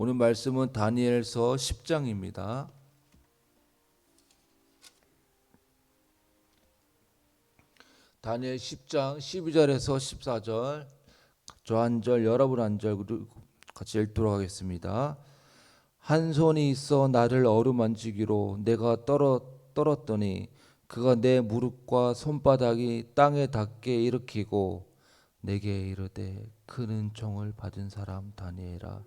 오늘 말씀은 다니엘서 10장입니다. 다니엘 10장 12절에서 14절, 저 한 절 여러분 한 절 같이 읽도록 하겠습니다. 한 손이 있어 나를 어루만지기로 내가 떨었더니 그가 내 무릎과 손바닥이 땅에 닿게 일으키고 내게 이르되 큰 은총을 받은 사람 다니엘아,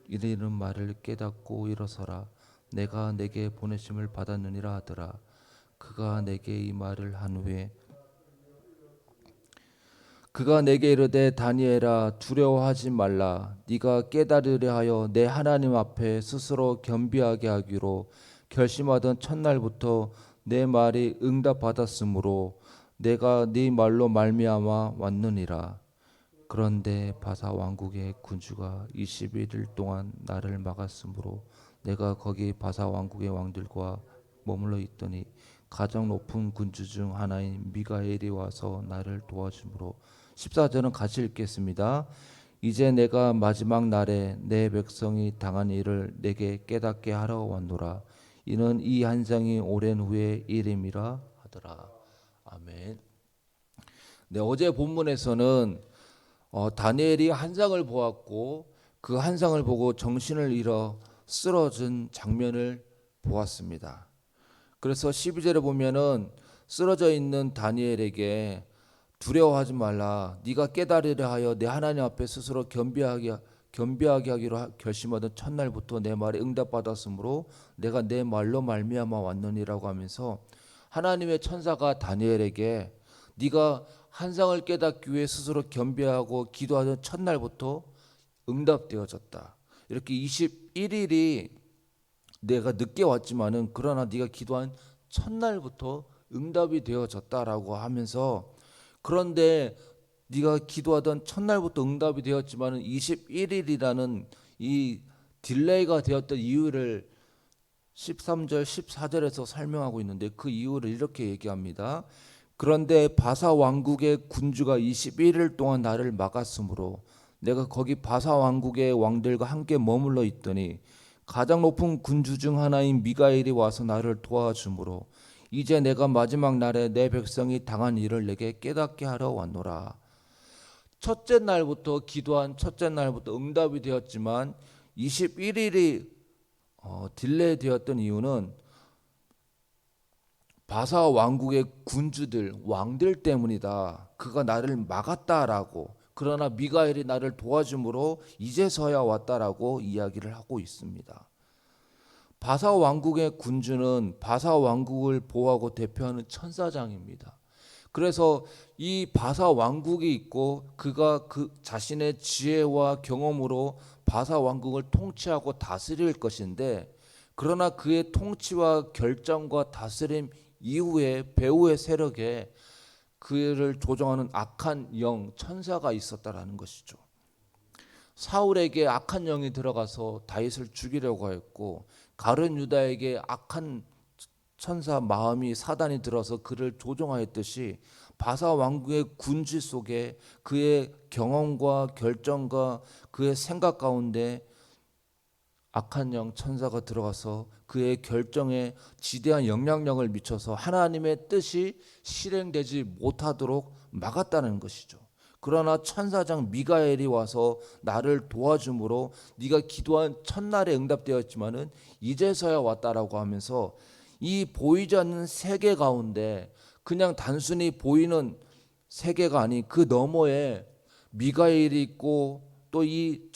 이르는 말을 깨닫고 일어서라. 내가 내게 보내심을 받았느니라 하더라. 그가 내게 이 말을 한 후에 그가 내게 이르되 다니엘아, 두려워하지 말라. 네가 깨달으려 하여 내 하나님 앞에 스스로 겸비하게 하기로 결심하던 첫날부터 내 말이 응답받았으므로 내가 네 말로 말미암아 왔느니라. 그런데 바사 왕국의 군주가 21일 동안 나를 막았으므로 내가 거기 바사 왕국의 왕들과 머물러 있더니 가장 높은 군주 중 하나인 미가엘이 와서 나를 도와주므로. 14절은 같이 읽겠습니다. 이제 내가 마지막 날에 내 백성이 당한 일을 내게 깨닫게 하러 왔노라. 이는 이 한상이 오랜 후의 일임이라 하더라. 아멘. 네, 어제 본문에서는 다니엘이 한상을 보았고 그 한상을 보고 정신을 잃어 쓰러진 장면을 보았습니다. 그래서 12절에 보면은 쓰러져 있는 다니엘에게 두려워하지 말라. 네가 깨달으려 하여 내 하나님 앞에 스스로 겸비하게 하기로 결심하던 첫날부터 내 말에 응답받았으므로 내가 내 말로 말미암아 왔느니라고 하면서 하나님의 천사가 다니엘에게 네가 한상을 깨닫기 위해 스스로 겸비하고 기도하던 첫날부터 응답되어졌다. 이렇게 21일이 내가 늦게 왔지만은 그러나 네가 기도한 첫날부터 응답이 되어졌다라고 하면서, 그런데 네가 기도하던 첫날부터 응답이 되었지만은 21일이라는 이 딜레이가 되었던 이유를 13절 14절에서 설명하고 있는데 그 이유를 이렇게 얘기합니다. 그런데 바사 왕국의 군주가 21일 동안 나를 막았으므로 내가 거기 바사 왕국의 왕들과 함께 머물러 있더니 가장 높은 군주 중 하나인 미가엘이 와서 나를 도와주므로 이제 내가 마지막 날에 내 백성이 당한 일을 내게 깨닫게 하러 왔노라. 첫째 날부터 기도한 첫째 날부터 응답이 되었지만 21일이 딜레이 되었던 이유는 바사 왕국의 군주들, 왕들 때문이다. 그가 나를 막았다라고. 그러나 미가엘이 나를 도와줌으로 이제서야 왔다라고 이야기를 하고 있습니다. 바사 왕국의 군주는 바사 왕국을 보호하고 대표하는 천사장입니다. 그래서 이 바사 왕국이 있고 그가 그 자신의 지혜와 경험으로 바사 왕국을 통치하고 다스릴 것인데, 그러나 그의 통치와 결정과 다스림 이후에 배후의 세력에 그를 조종하는 악한 영, 천사가 있었다라는 것이죠. 사울에게 악한 영이 들어가서 다윗을 죽이려고 했고, 가룟 유다에게 악한 천사 마음이 사단이 들어서 그를 조종하였듯이 바사 왕국의 군주 속에 그의 경험과 결정과 그의 생각 가운데 악한 영 천사가 들어가서 그의 결정에 지대한 영향력을 미쳐서 하나님의 뜻이 실행되지 못하도록 막았다는 것이죠. 그러나 천사장 미가엘이 와서 나를 도와줌으로 네가 기도한 첫날에 응답되었지만은 이제서야 왔다라고 하면서 이 보이지 않는 세계 가운데 그냥 단순히 보이는 세계가 아닌 그 너머에 미가엘이 있고 또 이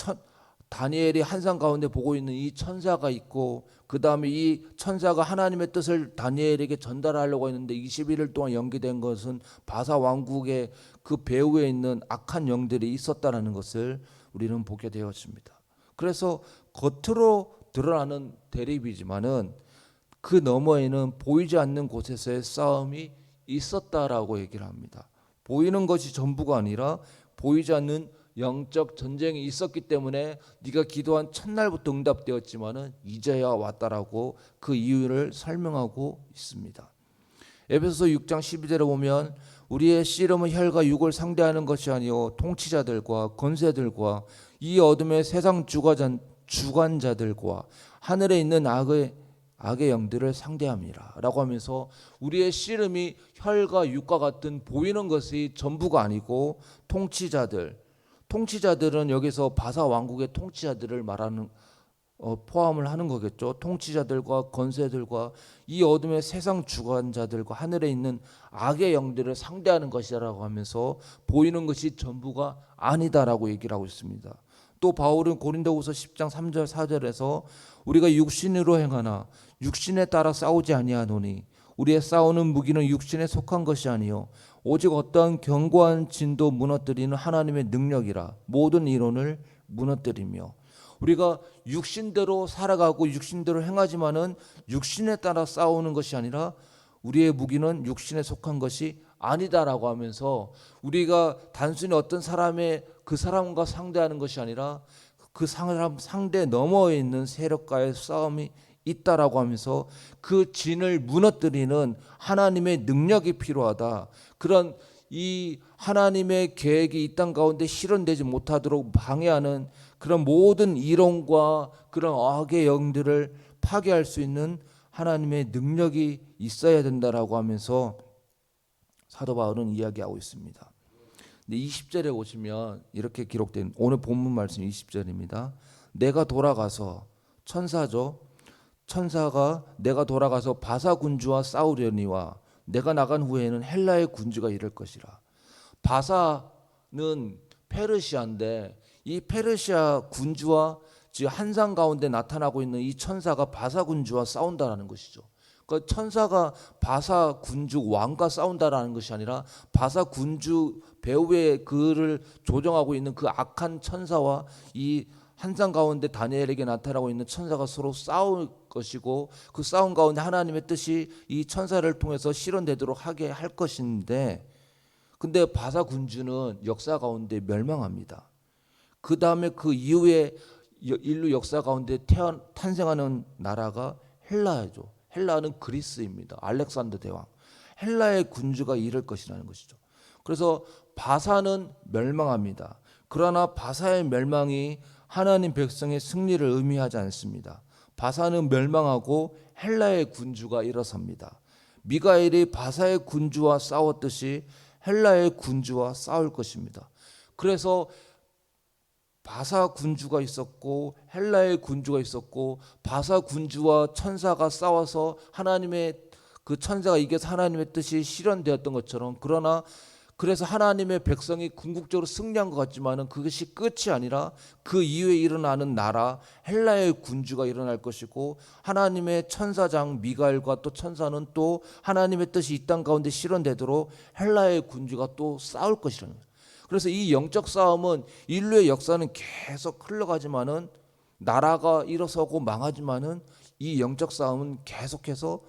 다니엘이 한상 가운데 보고 있는 이 천사가 있고, 그 다음에 이 천사가 하나님의 뜻을 다니엘에게 전달하려고 했는데 21일 동안 연기된 것은 바사 왕국의 그 배후에 있는 악한 영들이 있었다는 것을 우리는 보게 되었습니다. 그래서 겉으로 드러나는 대립이지만은 그 너머에는 보이지 않는 곳에서의 싸움이 있었다라고 얘기를 합니다. 보이는 것이 전부가 아니라 보이지 않는 영적 전쟁이 있었기 때문에 네가 기도한 첫날부터 응답되었지만은 이제야 왔다라고 그 이유를 설명하고 있습니다. 에베소서 6장 12절에 보면 우리의 씨름은 혈과 육을 상대하는 것이 아니요 통치자들과 권세들과 이 어둠의 세상 주관자들과 하늘에 있는 악의 영들을 상대함이라 라고 하면서 우리의 씨름이 혈과 육과 같은 보이는 것이 전부가 아니고 통치자들은 여기서 바사 왕국의 통치자들을 말하는 포함을 하는 거겠죠. 통치자들과 권세들과 이 어둠의 세상 주관자들과 하늘에 있는 악의 영들을 상대하는 것이라고 하면서 보이는 것이 전부가 아니다라고 얘기를 하고 있습니다. 또 바울은 고린도후서 10장 3절 4절에서 우리가 육신으로 행하나 육신에 따라 싸우지 아니하노니 우리의 싸우는 무기는 육신에 속한 것이 아니요 오직 어떠한 견고한 진도 무너뜨리는 하나님의 능력이라 모든 이론을 무너뜨리며 우리가 육신대로 살아가고 육신대로 행하지만은 육신에 따라 싸우는 것이 아니라 우리의 무기는 육신에 속한 것이 아니다라고 하면서 우리가 단순히 어떤 그 사람과 상대하는 것이 아니라 그 사람 상대 너머에 있는 세력과의 싸움이 있다라고 하면서 그 진을 무너뜨리는 하나님의 능력이 필요하다. 그런 이 하나님의 계획이 이 땅 가운데 실현되지 못하도록 방해하는 그런 모든 이론과 그런 악의 영들을 파괴할 수 있는 하나님의 능력이 있어야 된다라고 하면서 사도 바울은 이야기하고 있습니다. 근데 20절에 보시면 이렇게 기록된 오늘 본문 말씀 20절입니다. 내가 돌아가서 천사가 내가 돌아가서 바사 군주와 싸우려니와 내가 나간 후에는 헬라의 군주가 이를 것이라. 바사는 페르시아인데 이 페르시아 군주와 지금 한상 가운데 나타나고 있는 이 천사가 바사 군주와 싸운다라는 것이죠. 그 천사가 바사 군주 왕과 싸운다라는 것이 아니라 바사 군주 배후에 그를 조정하고 있는 그 악한 천사와 이 한상 가운데 다니엘에게 나타나고 있는 천사가 서로 싸울 것이고 그 싸움 가운데 하나님의 뜻이 이 천사를 통해서 실현되도록 하게 할 것인데 근데 바사 군주는 역사 가운데 멸망합니다. 그 다음에 그 이후에 인류 역사 가운데 탄생하는 나라가 헬라죠. 헬라는 그리스입니다. 알렉산더 대왕. 헬라의 군주가 이를 것이라는 것이죠. 그래서 바사는 멸망합니다. 그러나 바사의 멸망이 하나님 백성의 승리를 의미하지 않습니다. 바사는 멸망하고 헬라의 군주가 일어섭니다. 미가엘이 바사의 군주와 싸웠듯이 헬라의 군주와 싸울 것입니다. 그래서 바사 군주가 있었고 헬라의 군주가 있었고 바사 군주와 천사가 싸워서 하나님의 그 천사가 이겨서 하나님의 뜻이 실현되었던 것처럼 그래서 하나님의 백성이 궁극적으로 승리한 것 같지만은 그것이 끝이 아니라 그 이후에 일어나는 나라 헬라의 군주가 일어날 것이고 하나님의 천사장 미가엘과 또 천사는 또 하나님의 뜻이 이 땅 가운데 실현되도록 헬라의 군주가 또 싸울 것이라는 거예요. 그래서 이 영적 싸움은 인류의 역사는 계속 흘러가지만은 나라가 일어서고 망하지만은 이 영적 싸움은 계속해서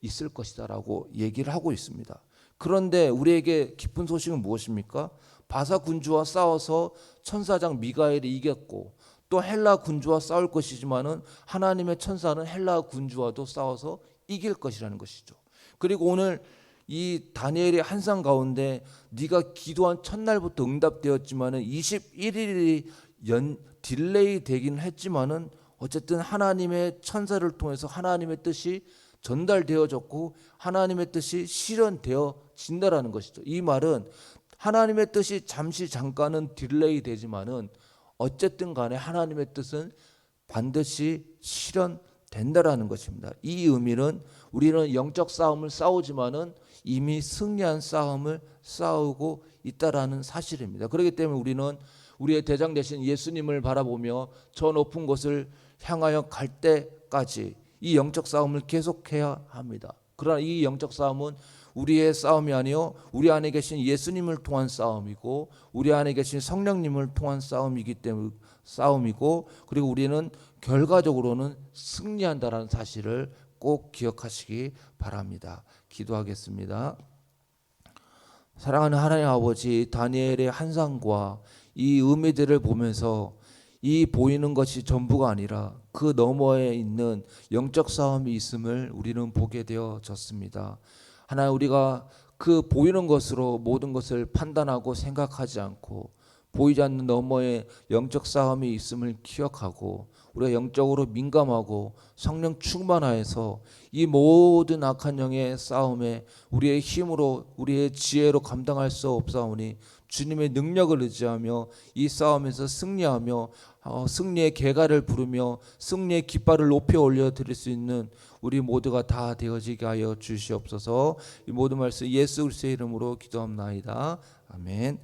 있을 것이다라고 얘기를 하고 있습니다. 그런데 우리에게 기쁜 소식은 무엇입니까? 바사 군주와 싸워서 천사장 미가엘이 이겼고 또 헬라 군주와 싸울 것이지만은 하나님의 천사는 헬라 군주와도 싸워서 이길 것이라는 것이죠. 그리고 오늘 이 다니엘의 한상 가운데 네가 기도한 첫날부터 응답되었지만은 21일이 딜레이 되긴 했지만은 어쨌든 하나님의 천사를 통해서 하나님의 뜻이 전달되어졌고 하나님의 뜻이 실현되어진다라는 것이죠. 이 말은 하나님의 뜻이 잠깐은 딜레이 되지만은 어쨌든 간에 하나님의 뜻은 반드시 실현된다라는 것입니다. 이 의미는 우리는 영적 싸움을 싸우지만은 이미 승리한 싸움을 싸우고 있다라는 사실입니다. 그렇기 때문에 우리는 우리의 대장 되신 예수님을 바라보며 저 높은 곳을 향하여 갈 때까지 이 영적 싸움을 계속해야 합니다. 그러나 이 영적 싸움은 우리의 싸움이 아니요 우리 안에 계신 예수님을 통한 싸움이고 우리 안에 계신 성령님을 통한 싸움이기 때문에 싸움이고 그리고 우리는 결과적으로는 승리한다라는 사실을 꼭 기억하시기 바랍니다. 기도하겠습니다. 사랑하는 하나님 아버지, 다니엘의 한상과 이 의미들을 보면서 이 보이는 것이 전부가 아니라 그 너머에 있는 영적 싸움이 있음을 우리는 보게 되어졌습니다. 하나님, 우리가 그 보이는 것으로 모든 것을 판단하고 생각하지 않고 보이지 않는 너머에 영적 싸움이 있음을 기억하고 우리가 영적으로 민감하고 성령 충만하여서 이 모든 악한 영의 싸움에 우리의 힘으로 우리의 지혜로 감당할 수 없사오니 주님의 능력을 의지하며 이 싸움에서 승리하며 승리의 계가를 부르며 승리의 깃발을 높이 올려 드릴 수 있는 우리 모두가 다 되어지게 하여 주시옵소서. 이 모든 말씀 예수 그리스도의 이름으로 기도합나이다. 아멘.